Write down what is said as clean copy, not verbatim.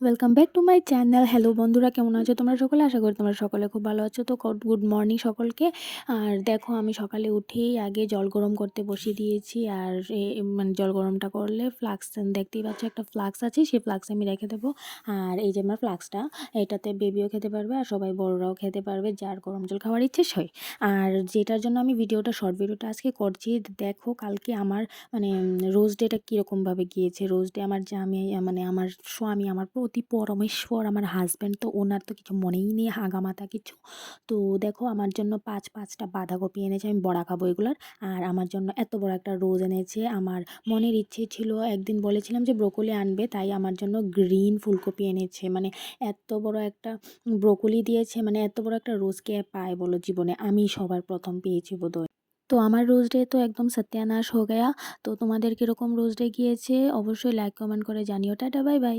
Welcome back to my channel. Hello বন্ধুরা, কেমন আছো তোমরা সকলে? আশা করি তোমরা সকলে খুব ভালো আছো। তো গুড মর্নিং সকলকে। আর দেখো, আমি সকালে উঠেই আগে জল গরম করতে বসিয়ে দিয়েছি। আর মানে জল গরমটা করলে ফ্লাক্স, দেখতেই পাচ্ছ একটা ফ্লাক্স আছে, সেই ফ্লাক্স আমি রেখে দেবো। আর এই যে আমার ফ্লাক্সটা, এটাতে বেবিও খেতে পারবে আর সবাই বড়রাও খেতে পারবে, যার গরম জল খাওয়ার ইচ্ছে হয়। আর যেটার জন্য আমি শর্ট ভিডিওটা আজকে করছি, দেখো কালকে আমার মানে রোজ ডেটা কীরকমভাবে গিয়েছে। রোজ ডে আমার মানে আমার স্বামী, আমার প্রতি পরমেশ্বর, আমার হাজব্যান্ড, তো ওনার তো কিছু মনেই নেই হাগামাতা কিছু। তো দেখো, আমার জন্য পাঁচটা বাঁধাকপি এনেছে, আমি বড়া খাবো এগুলার। আর আমার জন্য এত বড় একটা রোজ এনেছে। আমার মনের ইচ্ছে ছিল, একদিন বলেছিলাম যে ব্রোকলি আনবে, তাই আমার জন্য গ্রিন ফুলকপি এনেছে। মানে এত বড় একটা ব্রোকলি দিয়েছে, মানে এত বড় একটা রোজ কে পায় বলো জীবনে? আমি সবার প্রথম পেয়েছি বোধহয়। তো আমার রোজ ডে তো একদম সত্যানাশ হো গয়া। তো তোমাদের কীরকম রোজ ডে গিয়েছে অবশ্যই লাইক কমেন্ট করে জানিও। Tata, bye bye.